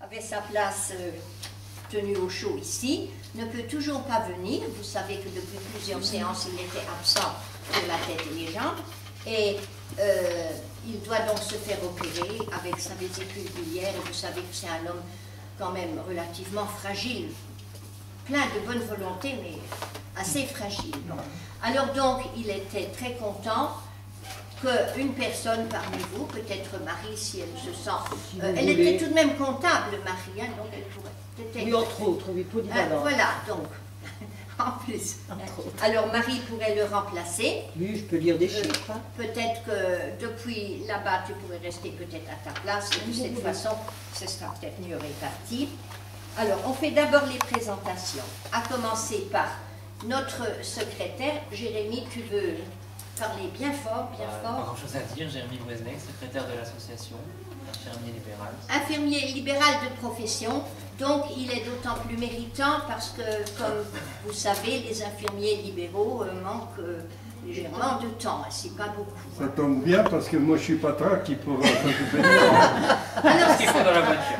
avait sa place tenue au chaud ici, ne peut toujours pas venir. Vous savez que depuis plusieurs séances, il était absent de la tête et les jambes. Et il doit donc se faire opérer avec sa vésicule biliaire. Et vous savez que c'est un homme quand même relativement fragile, plein de bonne volonté, mais assez fragile. Alors donc, il était très content qu'une personne parmi vous, peut-être Marie, si elle se sent... elle était tout de même comptable, Marie, hein, donc elle pourrait... Oui, entre autres, oui, polyvalent. Voilà, donc, en plus. Alors Marie pourrait le remplacer. Oui, je peux lire des chiffres. Hein. Peut-être que depuis là-bas, tu pourrais rester peut-être à ta place, et de cette façon, ce sera peut-être mieux réparti. Alors, on fait d'abord les présentations, à commencer par notre secrétaire. Jérémy, tu veux parler bien fort, bien fort. Pas grand-chose à dire. Jérémy Bouesnec, secrétaire de l'association, infirmier libéral. Infirmier libéral de profession, donc il est d'autant plus méritant parce que, comme vous savez, les infirmiers libéraux manquent légèrement de temps, c'est pas beaucoup. Ça tombe bien parce que moi je suis pas trac qui pourra s'occuper de moi. Alors, qu'il faut dans la voiture.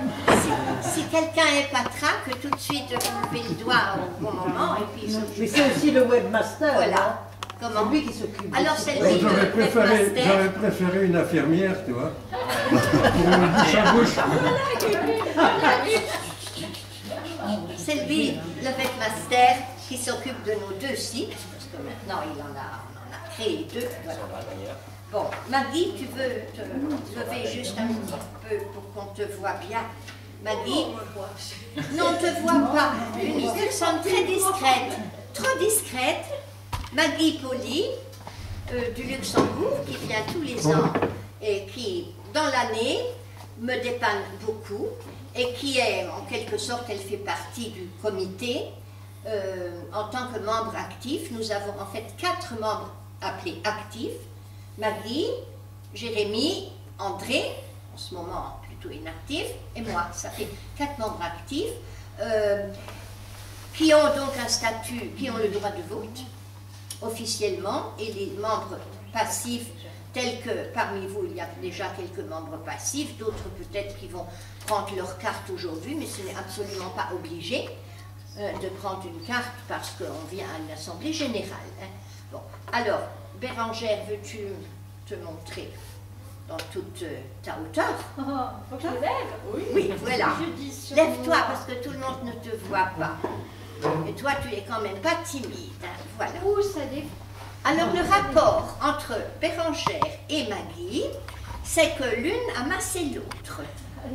Si quelqu'un est patraque, tout de suite vous levez le doigt au bon moment et puis... Mais c'est aussi le webmaster. Voilà. Comment? C'est lui qui s'occupe. Alors celle-ci, J'aurais préféré une infirmière, tu vois. Pour une bouche à bouche. c'est lui, le webmaster, qui s'occupe de nos deux sites, parce que maintenant on en a créé deux. Voilà. Bon, Maggie, tu veux te lever juste un petit peu pour qu'on te voit bien. Maggie? Non, on ne te voit pas. Une personne très discrète, trop discrète. Maggie Poli, du Luxembourg, qui vient tous les ans et qui, dans l'année, me dépanne beaucoup et qui est, en quelque sorte, elle fait partie du comité en tant que membre actif. Nous avons en fait 4 membres appelés actifs. Maggie, Jérémy, André, en ce moment plutôt inactif, et moi. Ça fait 4 membres actifs qui ont donc un statut, qui ont le droit de vote officiellement, et les membres passifs, tels que parmi vous il y a déjà quelques membres passifs, d'autres peut-être qui vont prendre leur carte aujourd'hui, mais ce n'est absolument pas obligé de prendre une carte parce qu'on vient à une assemblée générale. Hein. Bon, alors, Bérangère, veux-tu te montrer dans toute ta hauteur? Oh, faut que je me lève. Oui, voilà. Lève-toi parce que tout le monde ne te voit pas. Et toi, tu es quand même pas timide. Hein. Voilà. Ouh, ça dépend. Alors, le rapport entre Bérangère et Maggie, c'est que l'une a massé l'autre.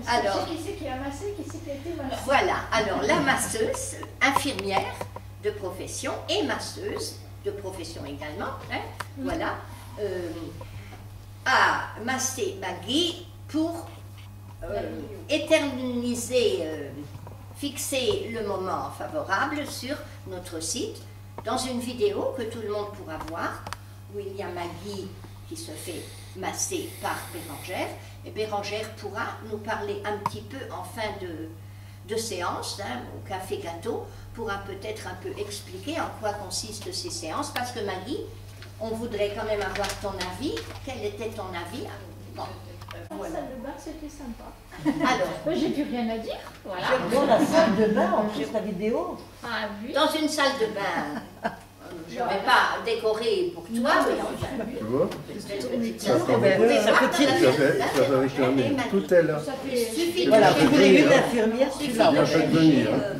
Alors, qui c'est qui a massé, qui c'est qui a été massé? Voilà. Alors, la masseuse, infirmière de profession et masseuse de profession également, hein, voilà, a massé Maggie pour éterniser, fixer le moment favorable sur notre site, dans une vidéo que tout le monde pourra voir, où il y a Maggie qui se fait masser par Bérangère, et Bérangère pourra nous parler un petit peu en fin de séance, hein, au café gâteau, pourra peut-être un peu expliquer en quoi consistent ces séances, parce que Maggie, on voudrait quand même avoir ton avis. Quel était ton avis? Bon. La salle de bain, c'était sympa. Alors, j'ai plus rien à dire. Voilà. Dans la salle de bain, en plus la vidéo. Ah oui. dans une salle de bain, je ne vais pas décorer pour toi, mais Tu vois? Ça va réclamer. Tout est là. il suffit Voilà, de vous voulez chercher, une infirmière, il suffit celui-là. de Il y a pas de chercher, venir, hein.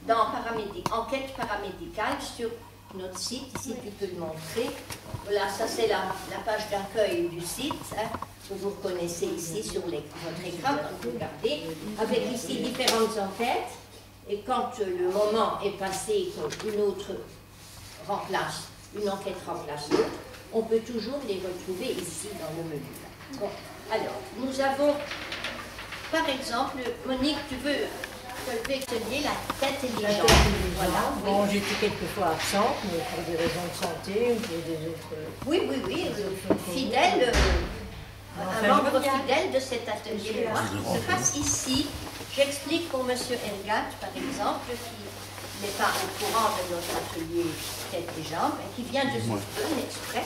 dans enquête paramédicale sur notre site, ici tu peux le montrer. Voilà, ça c'est la page d'accueil du site, hein, que vous reconnaissez ici sur votre écran quand vous regardez, avec ici différentes enquêtes, et quand le moment est passé, qu'une autre remplace, une enquête remplace l'autre, on peut toujours les retrouver ici dans le menu. Bon, alors, nous avons, par exemple, Monique, tu veux te la tête et les jambes. Voilà. Bon, j'étais quelquefois absente, mais pour des raisons de santé ou pour des autres... Oui, fidèle, un membre fidèle de cet atelier se passe ici. J'explique pour M. Elgat, par exemple, qui n'est pas au courant de notre atelier tête et jambes, et qui vient de Soutun exprès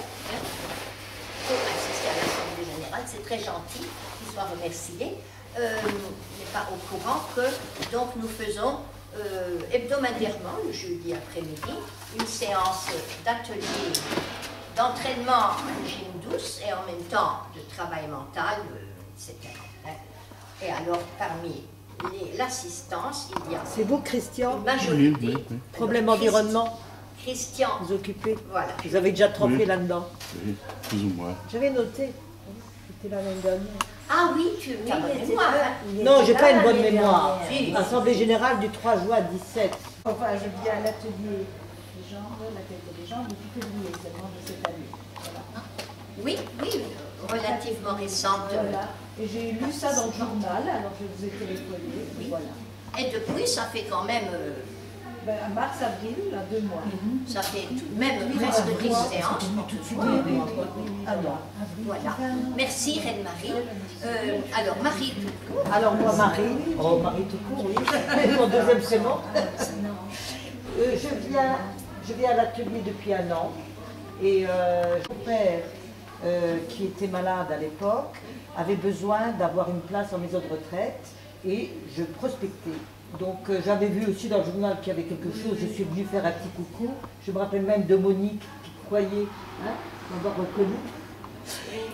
pour assister à l'Assemblée générale. C'est très gentil qu'il soit remercié. n'est pas au courant que donc nous faisons hebdomadairement, le jeudi après-midi, une séance d'atelier d'entraînement en gym douce et en même temps de travail mental, etc. Et alors, parmi l'assistance, il y a C'est vous, Christian? une majorité. Problème Alors, environnement, Christian, vous occupez? voilà. Vous avez déjà trempé là-dedans? Oui, plus ou moins. J'avais noté. C'était l'année dernière. Ah oui, tu as bonne mémoire. Hein. Non, j'ai pas une bonne mémoire. Si. Assemblée générale du 3 juin 17. Enfin, je viens à l'atelier des jambes, la tête des jambes, depuis février seulement de cette année. Voilà. Oui, oui, relativement récente. Voilà. Et j'ai lu ça dans le journal, alors je vous ai téléphoné. Oui. Voilà. Et depuis, ça fait quand même, Ben, mars, avril, là, 2 mois. ça fait tout de même presque 10 séances. Ah non. Voilà. Merci, Reine-Marie. Alors, Marie, Alors moi, Marie, oh Marie tout court, oui, mon deuxième prénom. Je viens à l'atelier depuis 1 an et mon père, qui était malade à l'époque, avait besoin d'avoir une place en maison de retraite et je prospectais. Donc j'avais vu aussi dans le journal qu'il y avait quelque chose, je suis venue faire un petit coucou. Je me rappelle même de Monique qui croyait m'avoir reconnue.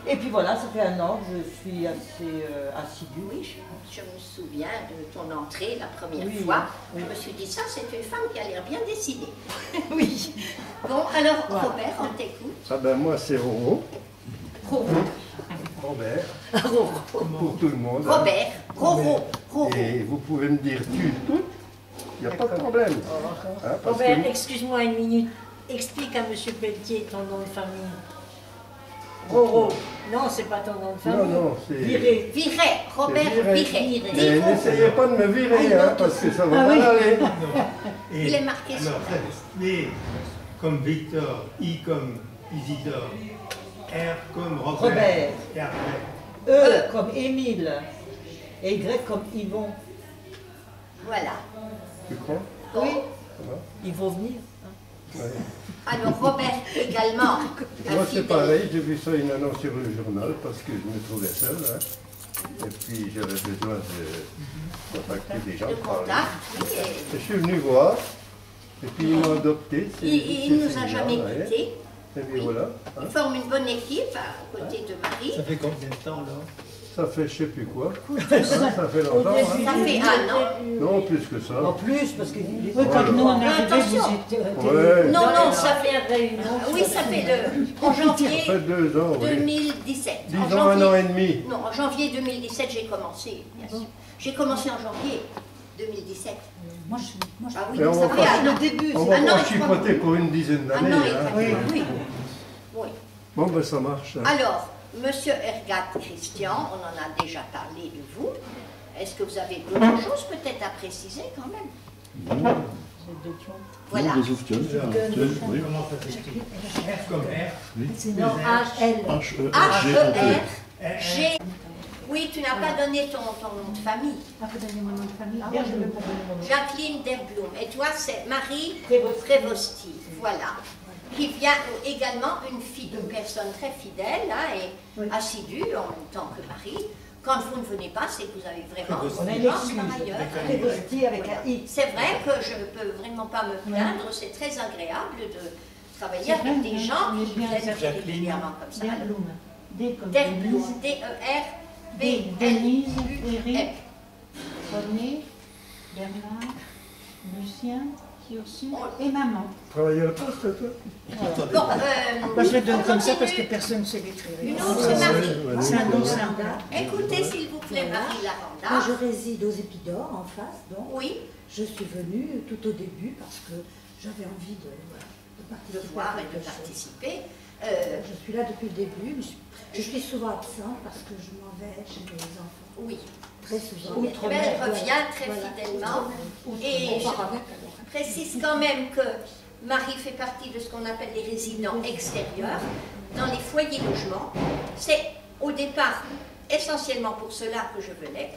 Et puis voilà, ça fait 1 an que je suis assez assidue. oui, je me souviens de ton entrée la première Oui, fois. oui. Je me suis dit, ça, c'est une femme qui a l'air bien décidée. Oui. Bon, alors, Voilà. Robert, on t'écoute. Ah ben moi c'est Roro. Robert. Pour tout le monde. hein. Robert, Roro, Roro. Et vous pouvez me dire tu tout, il n'y a pas de problème. Hein, parce Robert, que- excuse-moi une minute. Explique à M. Pelletier ton nom de famille. Roro. Non, c'est pas ton nom de famille. Non, c'est... Viré. Viret, Robert C'est Viret. Viret. Mais Dis Roro. n'essayez pas de me virer, hein, parce que ça va mal aller. Il est marqué sur Alors, la V comme Victor, I comme Isidore, R comme Robert. Robert. Et après, E comme Émile. Et Y comme Yvon. Voilà. Tu crois? Oui. Ça va? Ils vont venir. Ouais. Alors, Robert également. un Moi c'est fidèle. pareil, j'ai vu ça une annonce sur le journal parce que je me trouvais seul. Hein. Et puis j'avais besoin de contacter des gens. De de parler. contact, oui. Et je suis venu voir. Et puis ils m'ont adopté. c'est- Il ne nous c'est a bien, jamais ouais. quittés. Et puis Oui. voilà. hein. Il forme une bonne équipe à côté de Marie. ça fait combien de temps là? Ça fait je sais plus quoi. Hein, ça fait longtemps. hein. Ça fait 1 an. Non, plus que ça. En plus, parce que quand nous, on est arrivés, vous Ouais. Non, non, ça fait un réunion. Oui, ça fait en Ça janvier fait 2 ans, oui. 2017. En Disons janvier- 1 an et demi. Non, en janvier 2017, j'ai commencé, bien sûr. J'ai commencé en janvier 2017. Moi, je Ah oui, Et on ça va fait pas- 1 an. Le début, On c'est va Ah non, pas il faut- chipoter pour une dizaine Un d'années. an et hein. 4 mois, oui. Oui. Bon, ben ça marche. hein. Alors, Monsieur Ergat Christian, on en a déjà parlé de vous. Est-ce que vous avez d'autres choses peut-être à préciser quand même? Voilà. Non, des ouftieuses. Oui. Comment ça s'écrit? R comme R. Non, H-L. H-E-R-G-O-T. H-E-R-G. Oui, tu n'as pas donné ton nom de famille. peux donner mon nom de famille. Moi, je vais vous donner mon nom. Jacqueline Derblum. Et toi, c'est Marie Prévosti. Prévosti. Voilà. Qui vient également une personne très fidèle hein, et assidue en même temps que Marie. Quand vous ne venez pas, c'est que vous avez vraiment On a des une gens excuse. par ailleurs. Prévosti avec un I. C'est vrai que je ne peux vraiment pas me plaindre. C'est très agréable de travailler avec des gens qui viennent régulièrement comme ça. Alors, Derblum. D comme Derblum. Denise. Denise, D-E-R-B-L-U-M. Eric, René, Bernard, Lucien, Ursule et maman. Travailler à la poste, toi? Bon, Moi, je le donne on comme ça parce que continue. personne ne sait l'écrire. Une autre Marie. C'est un nom simple. Écoutez, s'il vous plaît, Marie Moi, Laranda. je réside aux Épidores, en face, donc Oui, je suis venue tout au début parce que j'avais envie de de participer voir à et de quelque chose. participer. Je suis là depuis le début, mais je suis souvent absente parce que je m'en vais chez mes enfants, Oui. très souvent. Mais elle revient très fidèlement. Et je précise quand même que Marie fait partie de ce qu'on appelle les résidents extérieurs. Dans les foyers logements, c'est au départ essentiellement pour cela que je venais.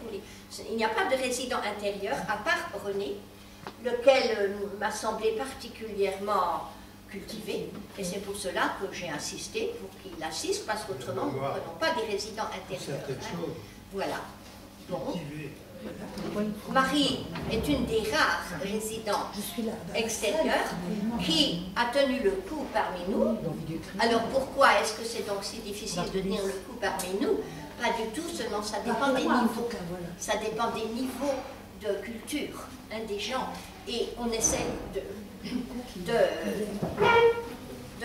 Il n'y a pas de résident intérieur à part René, lequel m'a semblé particulièrement cultivé. Et c'est pour cela que j'ai insisté pour qu'il assiste, parce qu'autrement nous ne prenons pas des résidents intérieurs. Certaines hein. choses. Voilà. Bon. Marie est une des rares résidentes extérieures qui a tenu le coup parmi nous. Alors pourquoi est-ce que c'est donc si difficile de tenir le coup parmi nous? Pas du tout, seulement ça dépend des niveaux. Ça dépend des niveaux de culture des gens. Et on essaie de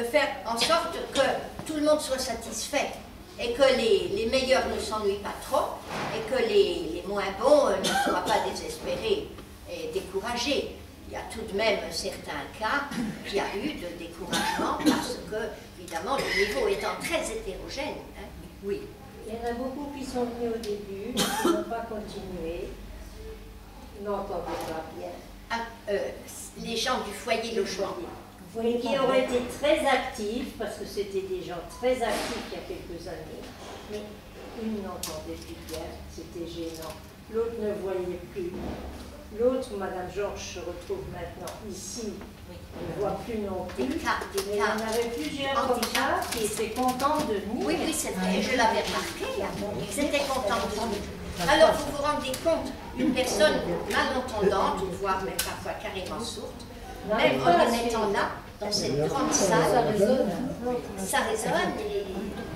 faire en sorte que tout le monde soit satisfait et que les meilleurs ne s'ennuient pas trop et que les moins bons ne soient pas désespérés et découragés. Il y a tout de même certains cas qui a eu de découragement parce que, évidemment, le niveau étant très hétérogène. Hein. Oui. Il y en a beaucoup qui sont venus au début, qui n'ont pas continué. N'entendez pas bien. Les gens du foyer logement. Et qui ont été très actifs, parce que c'était des gens très actifs il y a quelques années, mais une n'entendait plus bien, c'était gênant. L'autre ne voyait plus. L'autre, Madame Georges, se retrouve maintenant ici, ne voit plus non plus. Des cas. Il y en avait plusieurs comme ça qui étaient contents de venir. Oui, c'est vrai, je l'avais remarqué. Ils étaient contents de venir. Alors, vous vous rendez compte, une personne malentendante, voire même parfois carrément sourde, même en les mettant là, dans cette grande salle, ça résonne. Et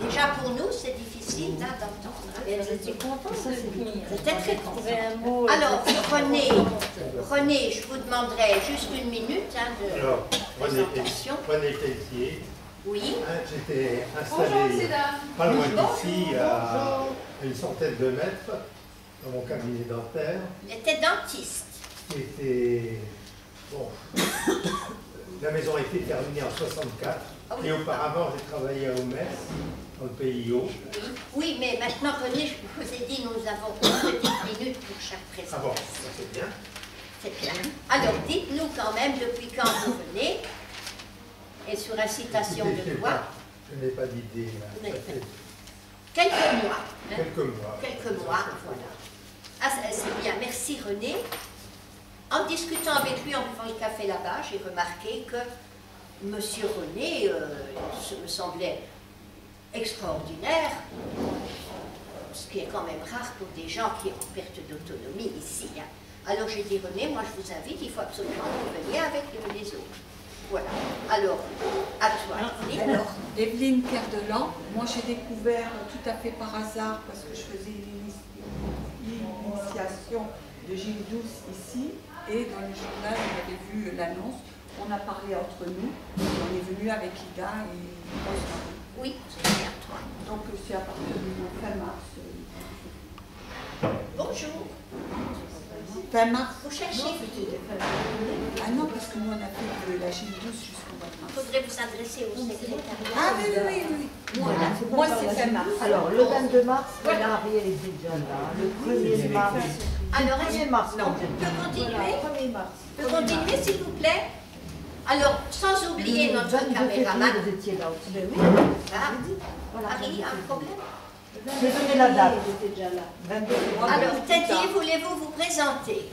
déjà pour nous, c'est difficile d'entendre. Et elles étaient contentes de venir. C'était très content. Alors, René, je vous demanderai juste une minute de présentation. René Pelletier. Oui. J'étais installé pas loin d'ici, à une centaine de mètres, dans mon cabinet dentaire. Il était dentiste. Bon, la maison a été terminée en 64 et auparavant j'ai travaillé à Omès, dans le PIO. Oui, mais maintenant, René, je vous ai dit, nous avons une petite minute pour chaque présentation. Ah bon, ça c'est bien. C'est bien. Alors, dites-nous quand même depuis quand vous venez, et sur incitation de loi. Je n'ai pas d'idée. Quelques mois. Quelques mois, voilà. Ah, c'est bien. Merci, René. En discutant avec lui, en buvant le café là-bas, j'ai remarqué que M. René me semblait extraordinaire, ce qui est quand même rare pour des gens qui ont perte d'autonomie ici. Hein. Alors j'ai dit, René, moi je vous invite, il faut absolument que vous veniez avec les autres. Voilà. Alors, à toi. Alors, Evelyne Kerdelan, moi j'ai découvert tout à fait par hasard, parce que je faisais l'initiation de Gilles Douce ici, et dans le journal, on avait vu l'annonce, on a parlé entre nous, on est venu avec Ida et Rosemary. Oui, c'est bien toi. Donc c'est à partir du fin mars. Bonjour. Fin mars. Vous cherchez? Ah non, parce que nous on a fait de la Gilles Douce jusqu'au mois de mars. Il faudrait vous adresser au secrétariat. Ah oui. Voilà. Moi c'est fin mars. Alors le 22 mars, Ariel était déjà là. Le 1er mars. Alors, 1er mars. Non, on peut continuer? Voilà, 1er mars. On peut continuer, s'il vous plaît? Alors, sans oublier notre caméraman. Vous étiez là aussi. Oui. Harry, un problème? Je vais donner la date. Alors, Teddy, voulez-vous vous présenter?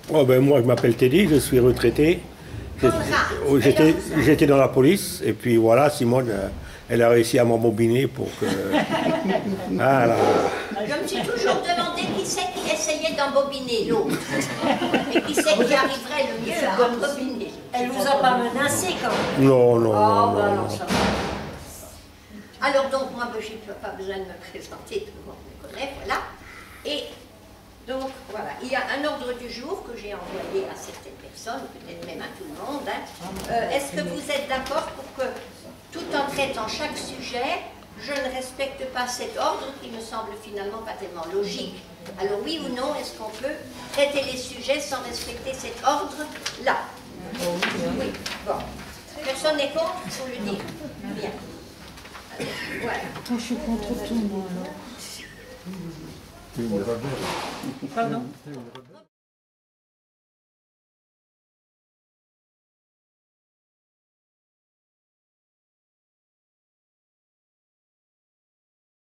Oh ben moi, je m'appelle Teddy, je suis retraité. J'étais dans la police, et puis voilà, Simone, elle a réussi à m'embobiner pour que... Voilà. Je me suis toujours demandé qui c'est qui essayait d'embobiner l'autre. Et qui c'est qui arriverait le mieux à embobiner. Elle vous a pas menacé quand même? Non, non, Oh, non, bah non, non, non. ça va. Alors donc, moi, je n'ai pas besoin de me présenter, tout le monde me connaît, voilà. Et donc, voilà, il y a un ordre du jour que j'ai envoyé à certaines personnes, peut-être même à tout le monde. Hein. Est-ce que vous êtes d'accord pour que, tout en traitant chaque sujet, je ne respecte pas cet ordre qui me semble finalement pas tellement logique? Alors oui ou non, est-ce qu'on peut traiter les sujets sans respecter cet ordre-là? Oui, bon. Personne n'est contre, il faut le dire. Bien. Voilà. Moi, je suis contre tout, moi, alors. Pardon?